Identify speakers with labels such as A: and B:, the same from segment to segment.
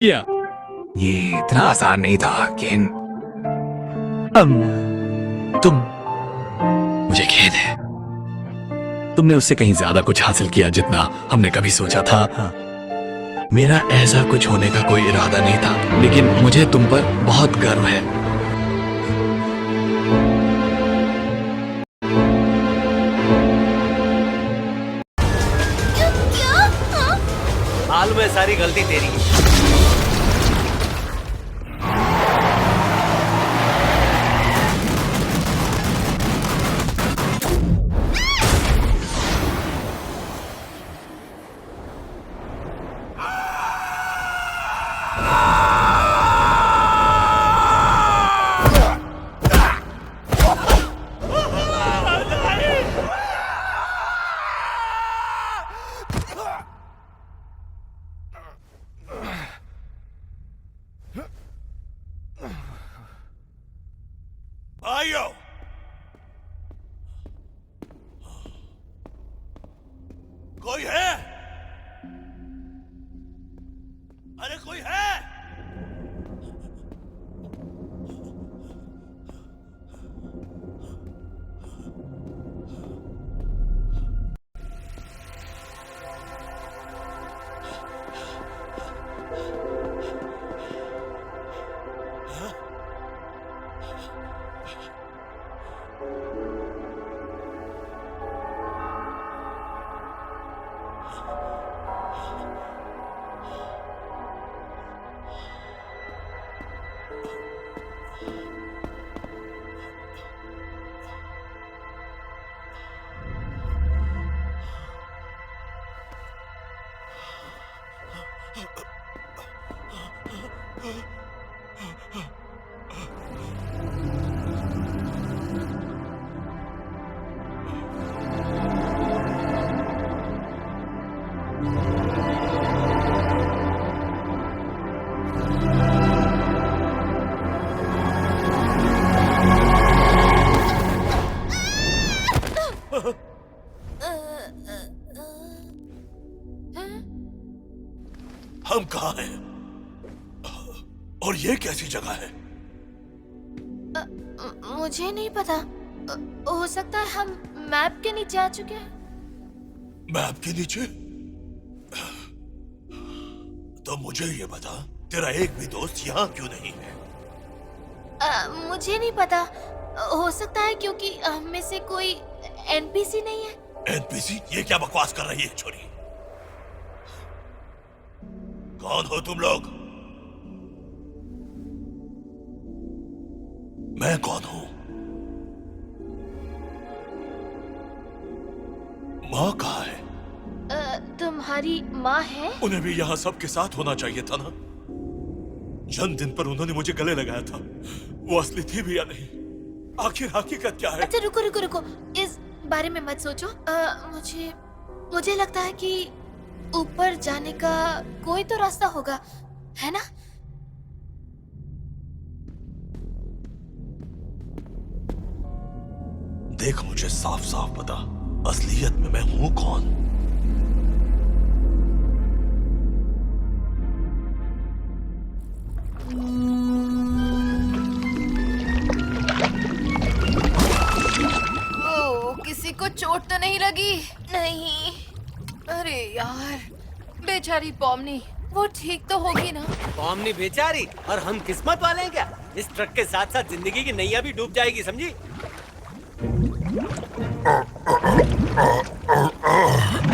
A: किया।
B: ये इतना आसान नहीं था केन।
A: तुम
B: मुझे खेद है, तुमने उससे कहीं ज्यादा कुछ हासिल किया जितना हमने कभी सोचा था। मेरा ऐसा कुछ होने का कोई इरादा नहीं था, लेकिन मुझे तुम पर बहुत गर्व है।
C: मालूम है सारी गलती तेरी है।
D: भाइयों, कोई है? अरे कोई है? हम कहाँ हैं? और ये कैसी जगह है?
E: मुझे नहीं पता। हो सकता है हम मैप के नीचे आ चुके हैं।
D: मैप के नीचे? तो मुझे ये बता, तेरा एक भी दोस्त यहाँ क्यों नहीं है?
E: मुझे नहीं पता। हो सकता है क्योंकि हम में से कोई एनपीसी नहीं है।
D: एनपीसी? ये क्या बकवास कर रही है छोरी? कौन हो तुम लोग? मैं कौन हूं? माँ कहाँ है?
E: तुम्हारी माँ है?
D: उन्हें भी यहाँ सबके साथ होना चाहिए था ना। जन्मदिन पर उन्होंने मुझे गले लगाया था, वो असली थी भी या नहीं? आखिर हकीकत क्या है?
E: अच्छा रुको रुको रुको, इस बारे में मत सोचो। मुझे लगता है कि ऊपर जाने का कोई तो रास्ता होगा, है ना?
D: देख, मुझे साफ साफ पता, असलियत में मैं हूं कौन?
F: किसी को चोट तो नहीं लगी?
E: नहीं।
F: अरे यार, बेचारी पॉमनी, वो ठीक तो होगी ना?
C: पॉमनी बेचारी और हम किस्मत वाले हैं क्या? इस ट्रक के साथ साथ जिंदगी की नैया भी डूब जाएगी, समझी?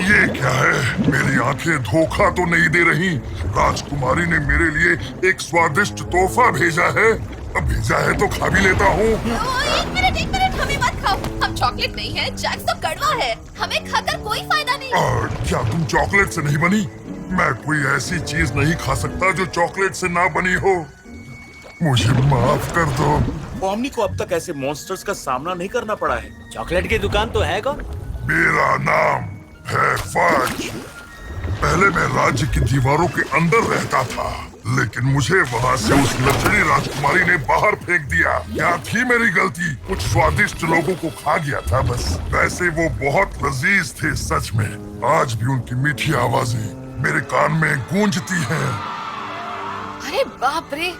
G: ये क्या है? मेरी आंखें धोखा तो नहीं दे रही। राजकुमारी ने मेरे लिए एक स्वादिष्ट तोहफा भेजा है। अब भेजा है तो खा भी लेता हूँ।
F: एक मिनट, हमें मत खाओ। हम चॉकलेट नहीं है, जैक्स तो कड़वा है। हमें खाकर कोई फायदा नहीं।
G: क्या तुम चॉकलेट से नहीं बनी? मैं कोई ऐसी चीज नहीं खा सकता जो चॉकलेट से ना बनी हो। मुझे माफ कर दो।
H: पॉमनी को अब तक ऐसे मॉन्स्टर्स का सामना नहीं करना पड़ा है।
C: चॉकलेट की दुकान तो है कौन?
G: मेरा नाम है फज। पहले मैं राज्य की दीवारों के अंदर रहता था, लेकिन मुझे वहाँ से उस लचड़ी राजकुमारी ने बाहर फेंक दिया। क्या थी मेरी गलती? कुछ स्वादिष्ट लोगों को खा गया था बस। वैसे वो बहुत लजीज थे सच में। आज भी उनकी मीठी आवाजें मेरे कान में गूंजती हैं।
F: अरे बाप रे,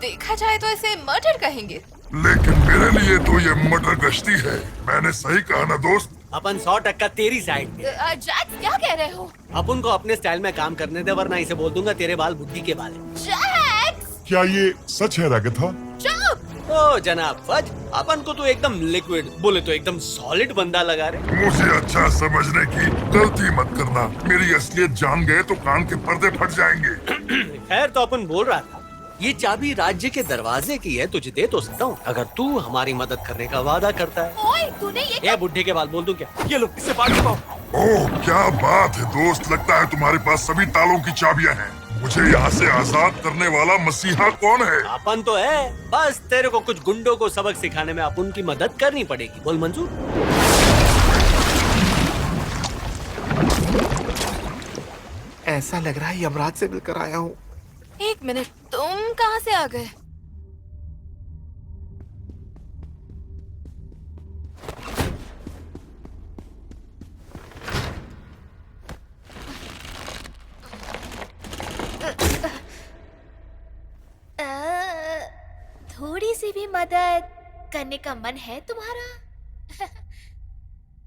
F: देखा जाए तो इसे मर्डर कहेंगे।
G: लेकिन मेरे लिए तो ये मटर गश्ती है। मैंने सही कहा ना दोस्त?
C: अपन 100% तेरी साइड में।
F: जैक्स क्या कह रहे हो?
C: अपन को अपने स्टाइल में काम करने दे, वरना इसे बोल दूंगा तेरे बाल बुद्धि के बाल हैं।
F: जैक्स
G: क्या ये सच है रागथा?
F: चुप।
C: ओ जनाब फज, अपन को तो एकदम लिक्विड, बोले तो एकदम सॉलिड बंदा लगा रहे।
G: मुझे अच्छा समझने की गलती मत करना। मेरी असलियत जान गए तो कान के पर्दे फट जाएंगे।
C: खैर, तो अपन बोल रहा था, ये चाबी राज्य के दरवाजे की है, तुझे दे तो सकता हूँ अगर तू हमारी मदद करने का वादा करता है।
F: ओए, तूने ये
C: बुढ़े के बाल बोल दूं क्या? ये लो, इससे बात पाओ।
G: ओह क्या बात है दोस्त, लगता है तुम्हारे पास सभी तालों की चाबियां हैं। मुझे यहाँ से आजाद करने वाला मसीहा कौन है?
C: अपन तो है, बस तेरे को कुछ गुंडों को सबक सिखाने में अपन की मदद करनी पड़ेगी। बोल मंजूर?
A: ऐसा लग रहा है यमराज से मिलकर आया हूँ।
F: एक मिनट, तुम कहाँ से आ गए?
E: थोड़ी सी भी मदद करने का मन है तुम्हारा?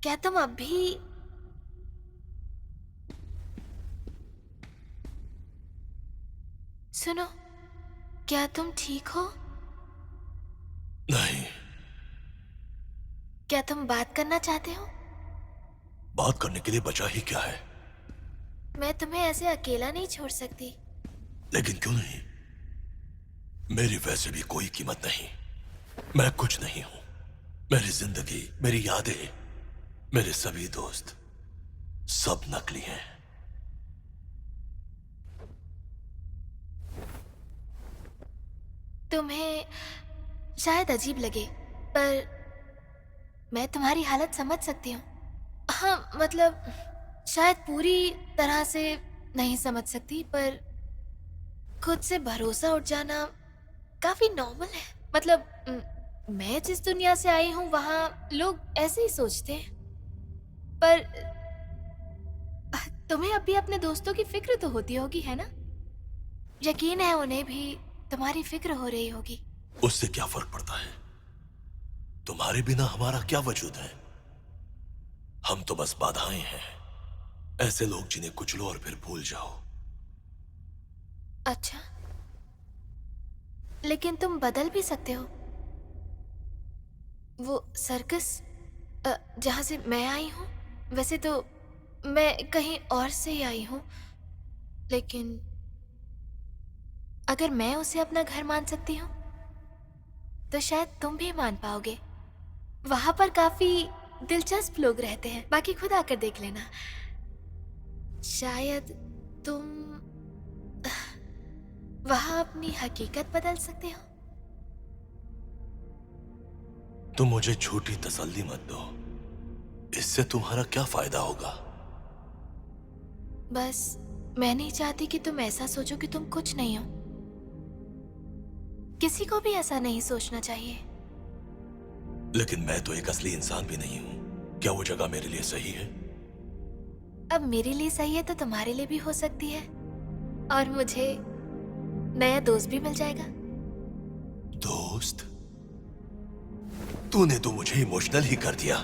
E: क्या तुम अब भी सुनो, क्या तुम ठीक हो?
D: नहीं।
E: क्या तुम बात करना चाहते हो?
D: बात करने के लिए बचा ही क्या है?
E: मैं तुम्हें ऐसे अकेला नहीं छोड़ सकती।
D: लेकिन क्यों नहीं? मेरी वैसे भी कोई कीमत नहीं। मैं कुछ नहीं हूं। मेरी जिंदगी, मेरी यादें, मेरे सभी दोस्त सब नकली हैं।
E: तुम्हें शायद अजीब लगे, पर मैं तुम्हारी हालत समझ सकती हूँ। हाँ, मतलब शायद पूरी तरह से नहीं समझ सकती, पर खुद से भरोसा उठ जाना काफी नॉर्मल है। मतलब मैं जिस दुनिया से आई हूँ वहाँ लोग ऐसे ही सोचते हैं, पर तुम्हें अब भी अपने दोस्तों की फिक्र तो होती होगी, है ना? यकीन है उन्हें भी तुम्हारी फिक्र हो रही होगी।
D: उससे क्या फर्क पड़ता है? तुम्हारे बिना हमारा क्या वजूद है? हम तो बस बाधाएं हैं, ऐसे लोग जिन्हें कुचलो और फिर भूल जाओ।
E: अच्छा, लेकिन तुम बदल भी सकते हो। वो सर्कस जहां से मैं आई हूँ, वैसे तो मैं कहीं और से ही आई हूँ, लेकिन अगर मैं उसे अपना घर मान सकती हूँ तो शायद तुम भी मान पाओगे। वहां पर काफी दिलचस्प लोग रहते हैं, बाकी खुद आकर देख लेना। शायद तुम वहां अपनी हकीकत बदल सकते हो।
D: तुम मुझे झूठी तसल्ली मत दो, इससे तुम्हारा क्या फायदा होगा?
E: बस मैं नहीं चाहती कि तुम ऐसा सोचो कि तुम कुछ नहीं हो। किसी को भी ऐसा नहीं सोचना चाहिए।
D: लेकिन मैं तो एक असली इंसान भी नहीं हूं। क्या वो जगह मेरे लिए सही है?
E: अब मेरे लिए सही है तो तुम्हारे लिए भी हो सकती है, और मुझे नया दोस्त भी मिल जाएगा।
D: दोस्त? तूने तो मुझे इमोशनल ही कर दिया।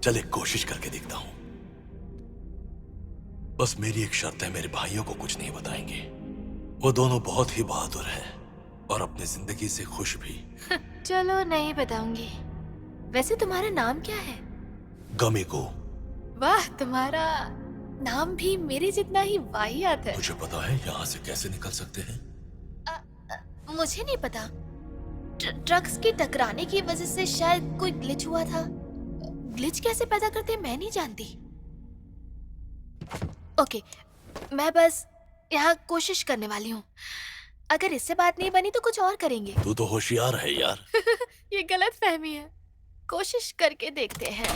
D: चल एक कोशिश करके देखता हूं। बस मेरी एक शर्त है, मेरे भाइयों को कुछ नहीं बताएंगे। वो दोनों बहुत ही बहादुर हैं और अपनी जिंदगी से खुश भी।
E: चलो नहीं बताऊंगी। वैसे तुम्हारा नाम क्या है?
D: गमिको।
E: वाह, तुम्हारा नाम भी मेरे जितना ही वाहियात है।
D: तुझे पता है यहाँ से कैसे निकल सकते हैं?
E: मुझे नहीं पता। ट्रक्स के टकराने की वजह से शायद कोई ग्लिच हुआ था। ग्लिच कैसे पैदा करते हैं मैं नहीं जानती। ओके, मैं बस यहाँ कोशिश करने वाली हूँ। अगर इससे बात नहीं बनी तो कुछ और करेंगे।
D: तू तो होशियार है यार।
E: ये गलत फहमी है। कोशिश करके देखते हैं।